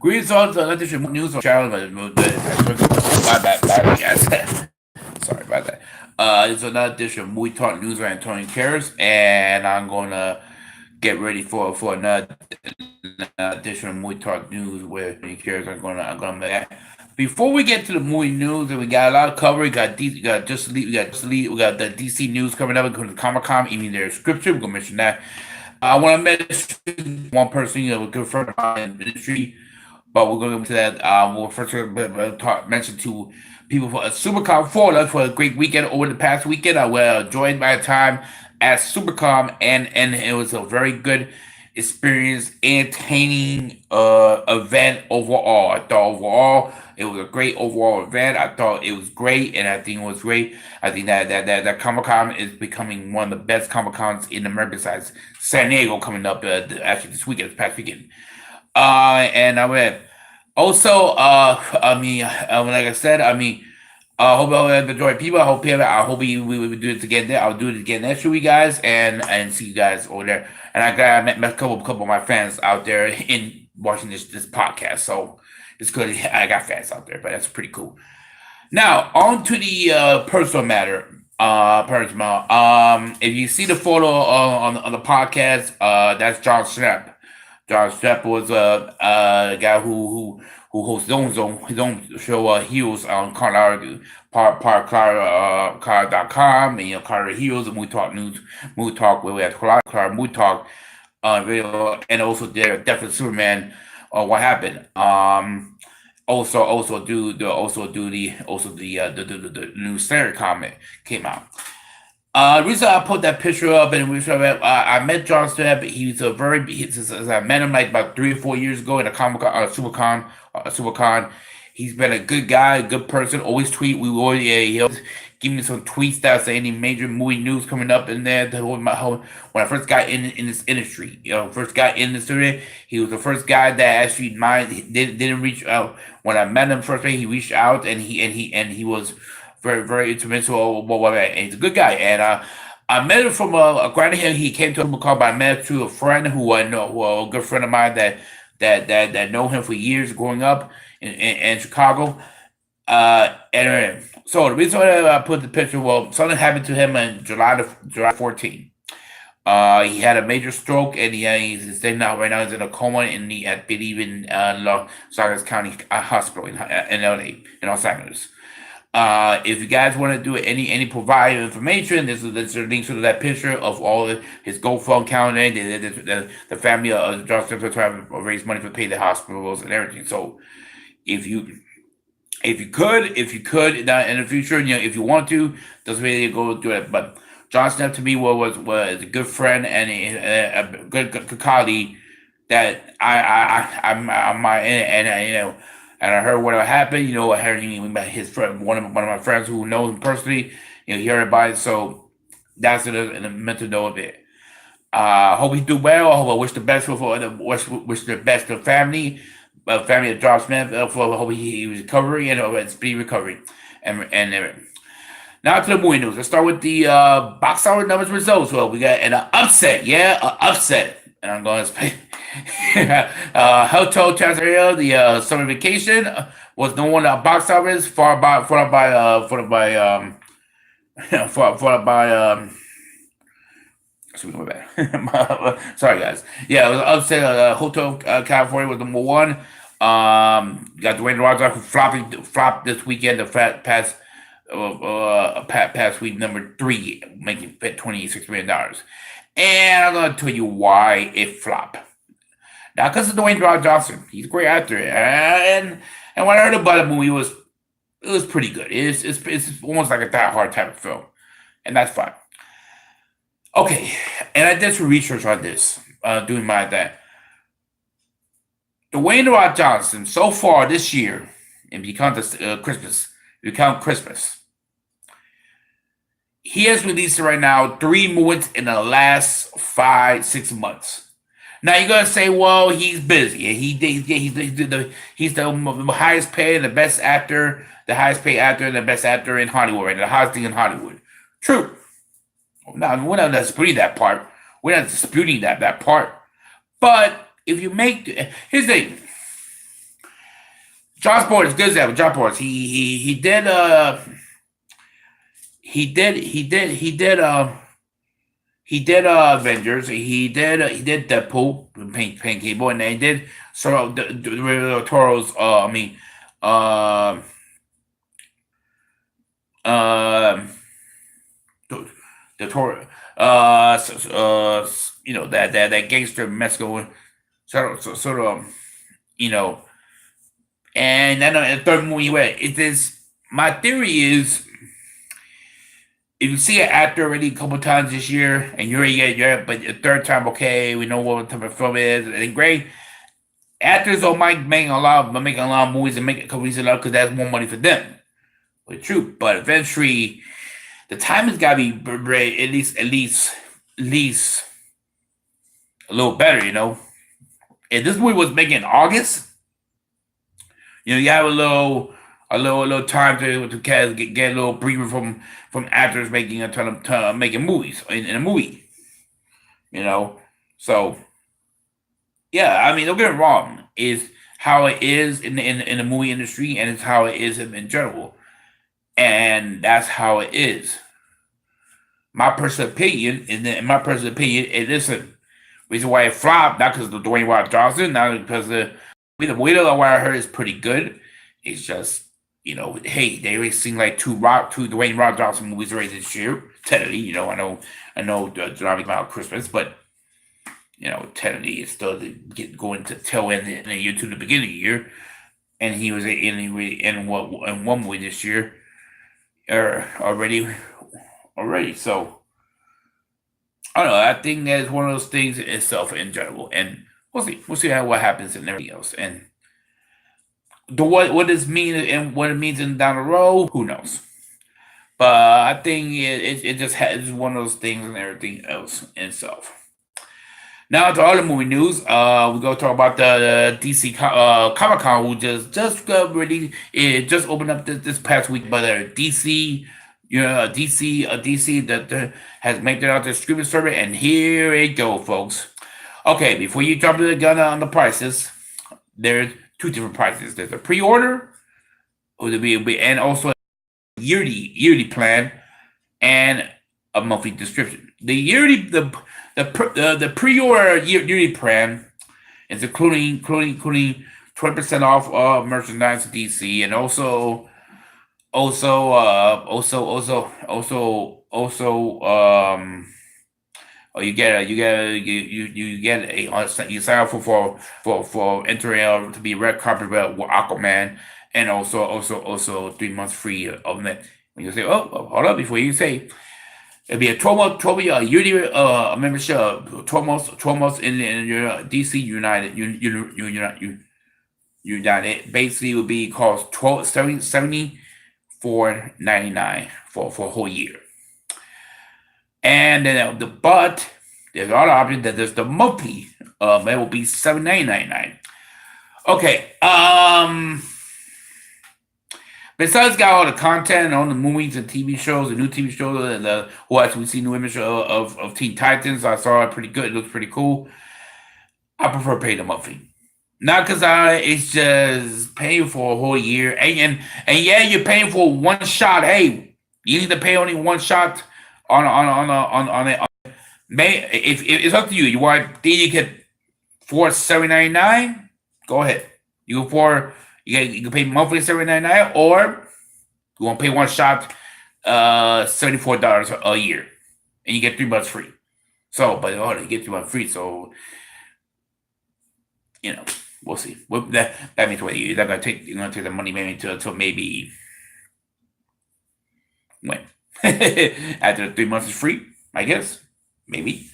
Greetings on the edition news on channel. My bad, guys. Sorry about that. It's another edition of Movie Talk News by Antonio Gutierrez, and I'm gonna get ready for another edition of Movie Talk News where Antonio Gutierrez. I'm gonna make that. Before we get to the movie news, and we got a lot of cover. We got the DC news coming up. Going to Comic Con, even their scripture. We're gonna mention that. I want to mention one person, a good friend of mine in the industry, but we're going to get to that. We'll first mention to people for SuperCon Florida for a great weekend over the past weekend. I enjoyed my time at SuperCon, and it was a very good experience, entertaining event overall. I thought overall it was a great overall event. I thought it was great, and I think it was great. I think that Comic Con is becoming one of the best Comic Cons in America, besides San Diego coming up actually this past weekend. And I went also. Like I said, I hope I enjoy people. I hope we will do it again. I'll do it again next week, guys, and see you guys over there. And I met a couple of my fans out there in watching this podcast. So it's good. I got fans out there, but that's pretty cool. Now on to the personal matter. Personal. If you see the photo on the podcast, that's John Schnapp. John Schnapp was a guy who hosts his own show, Heels on Colorado, Car.com, and Colorado Heels, and Movie Talk, where we have Colorado Movie Talk video, and also there, Definitely Superman, What Happened. The new Slayer comic came out. The reason I put that picture up and I met John Stepp. I met him like about 3 or 4 years ago in a Supercon. He's been a good guy, a good person. Always tweet. He always give me some tweets that's any major movie news coming up in there. When I first got in this industry, first got in the industry, he was the first guy that actually didn't reach out. When I met him first, he reached out and he was very, very instrumental. And he's a good guy. And I met him from granted he came to a call, but I met him through a friend who I know, a good friend of mine that know him for years growing up in Chicago. So the reason why I put the picture, well, something happened to him in July 14th. He had a major stroke, and he's staying out right now. He's in a coma, and he had been even Los Angeles County Hospital in LA, in Los Angeles. If you guys want to do any provide information, there's a link to that picture of all his GoFundMe account, the family of John Stephen trying to raise money to pay the hospitals and everything. So if you could in the future, if you want to, doesn't really go do it. But John Snap to me was a good friend and a good colleague that and I heard what happened. I heard his friend, one of my friends who knows him personally. He heard about it, so that's in a mental note of it. Hope he do well. I hope I wish the best wish the best to the family of John Smith. Hope he recovering and speedy recovery. And now to the movie news. Let's start with the box office numbers results. Well, we got an upset, an upset, and I'm going to say. Hotel Transylvania, the summer vacation, was no one box office, followed by sorry guys. Yeah, it was upset. Hotel California was number one. Got Dwayne Rock who flopped this weekend. The past week, number three, making $26 million. And I'm gonna tell you why it flopped. Not because of Dwayne Rock Johnson. He's a great actor, and when I heard about the movie, it was pretty good. It's almost like a Die Hard type of film, and that's fine. Okay, and I did some research on this, doing that. Dwayne Rock Johnson so far this year, and Christmas, if you count Christmas, he has released right now 3 movies in the last 5-6 months. Now you're gonna say, well, he's busy, and he's the highest paid and the best actor, the highest paid actor and the best actor in Hollywood, right? The highest thing in Hollywood. True. Now we're not disputing that part. We're not disputing that part. But if you make here's the thing. Josh Boyd is good at Josh Boyd. He did Avengers. He did Deadpool, Pain Cable, and they did sort of the Toro's. Uh, uh, the, the Toro. That gangster Mexico. Sort of you know. And then the third movie, it is. My theory is, if you see an actor already a couple times this year, and you're already but the third time, okay, we know what type of film it is, and great. Actors don't mind making a lot of movies and make a couple reasons because that's more money for them. But true, but eventually, the time has got to be at least a little better, If this movie was making in August, you have a little time to get a little breather from actors making a ton of making movies in a movie, So yeah, I mean, don't get me wrong. Is how it is in the movie industry, and it's how it is in general, and that's how it is. My personal opinion, in my personal opinion, is listen. Reason why it flopped, not because of Dwayne Rock Johnson, not because of the way what I heard is pretty good. It's just hey, they already seen like two Dwayne Rock Johnson movies already this year. Technically, I know, driving about Christmas, but technically it's still going to tail end in the year to the beginning of the year, and he was in one movie this year, already. So I don't know. I think that's one of those things itself in general, and we'll see. We'll see what happens and everything else, and what this mean and what it means in down the road. Who knows? But I think it just has one of those things and everything else in itself. Now to other movie news, we go talk about the DC Comic Con, who just got really it just opened up this past week. But DC, DC that has made it out to streaming service, and here it go, folks. Okay, before you jump to the gun on the prices, there's two different prices. There's a pre-order, and also a yearly plan, and a monthly subscription. The pre-order yearly plan is including 20% off merchandise at DC, and also you you sign up for entering to be red carpet with Aquaman, and also 3 months free of that. When you say, oh, hold up, before you say, it'll be a 12 yearly membership, 12 months in your DC United. Basically, it would be cost $74.99 for a whole year. And then but there's other option that there's the monthly. It will be $79.99. Okay. Besides got all the content and all the movies and TV shows, the new TV shows, and we see new image of Teen Titans. I saw it pretty good. It looks pretty cool. I prefer paying the monthly. Not because it's just paying for a whole year, and yeah, you're paying for one shot. Hey, you need to pay only one shot on it. If it's up to you. You want then you get $7.99. Go ahead. You go for you can pay monthly $7.99, or you want to pay one shot, $74 a year, and you get 3 months free. So, but you get 3 months free. So, we'll see. That means what you're not gonna take. You're gonna take the money maybe until maybe when after the 3 months is free. I guess maybe.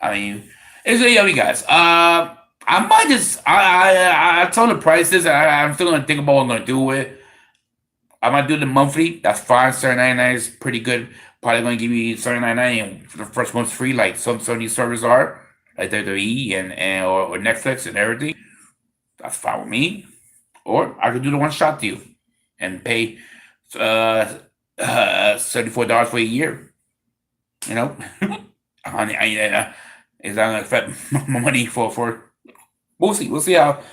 I mean, it's really guys. I might just I told the prices. I'm still gonna think about what I'm gonna do with it. I might do the monthly. That's fine. $7.99 is pretty good. Probably gonna give you $7.99 for the first month's free, like some of these servers are, like WWE and or Netflix and everything. That's fine with me. Or I could do the one shot deal and pay $74 for a year. It's not gonna affect my money for. We'll see. We'll see how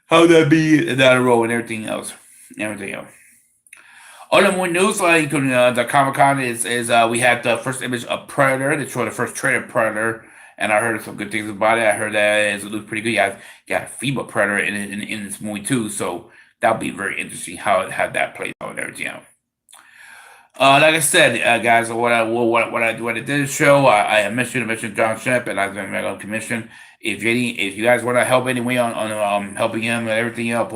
how that be down the road and everything else. Everything else. Other more news like the Comic Con is we had the first image of Predator. They showed the first trailer of Predator, and I heard some good things about it. I heard that it looks pretty good. You got a female Predator in this movie too, so that'll be very interesting how that plays out and everything else. Like I said, guys, what I did show, I mentioned John Shep, and I was going to commission. If you guys want to help anyway on helping him and everything else,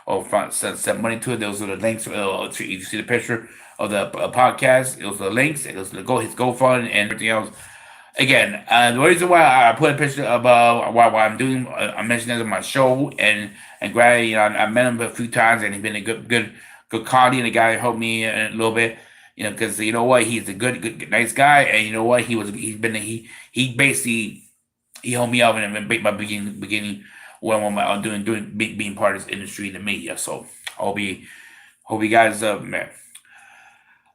or send money to it. Those are the links. If you see the picture of the podcast, those are the links. It was his GoFund and everything else. Again, the reason why I put a picture about why I'm doing, I mentioned it on my show, and glad I met him a few times, and he's been a good colleague and a guy who helped me a little bit. Because you know what, he's a good, nice guy, and you know what, he basically he helped me out in my beginning when I'm being part of this industry in the media. So hope you guys man.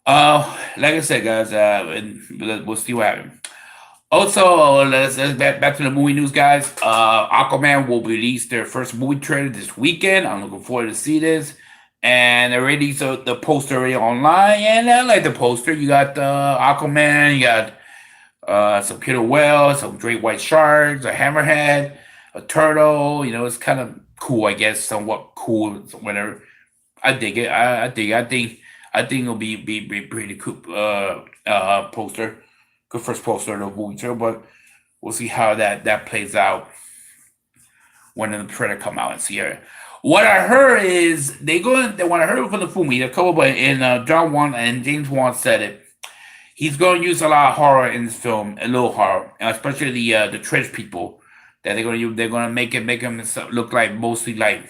Like I said, guys, and we'll see what happens. Also, let's back to the movie news, guys. Aquaman will release their first movie trailer this weekend. I'm looking forward to see this. And already, so the poster already online, and I like the poster. You got Aquaman, you got some killer whales, some great white sharks, a hammerhead, a turtle. It's kind of cool, I guess, somewhat cool, whatever. I dig it. I think it'll be pretty cool. Poster, good first poster of the movie too, but we'll see how that plays out when the trailer come out and see it. What I heard is what I heard from the movie, a couple, but in John Wan and James Wan said it. He's going to use a lot of horror in this film, a little horror, especially the trench people that they're going to use. They're going to make them look like mostly like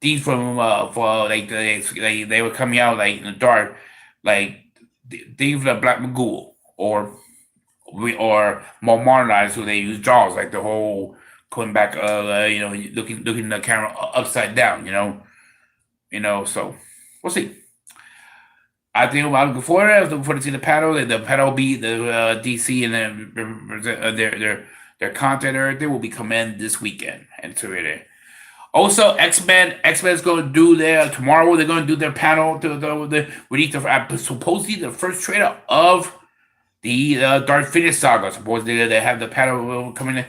these from for like they were coming out like in the dark, like things like Black Magoo or more modernized, who they use jaws, like the whole coming back, looking the camera upside down, So we'll see. I think I'm looking forward to it. I was looking forward to see the panel. The panel will be the DC and then their content and everything will be coming this weekend and so it. Also, X-Men is going to do tomorrow. They're going to do their panel to release supposedly the first trailer of the Dark Phoenix saga. Supposedly they have the panel coming in.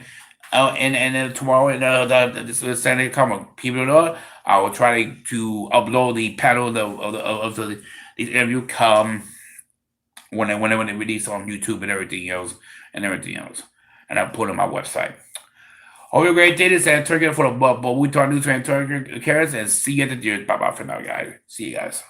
And then tomorrow in the Saturday Comic, people know I will try to upload the panel of the interview when they release on YouTube and everything else, and I'll put it on my website. Hope you have a great day. This is Turkey for the Gutierrez News and Gutierrez, and see you at the news. Bye bye for now, guys. See you guys.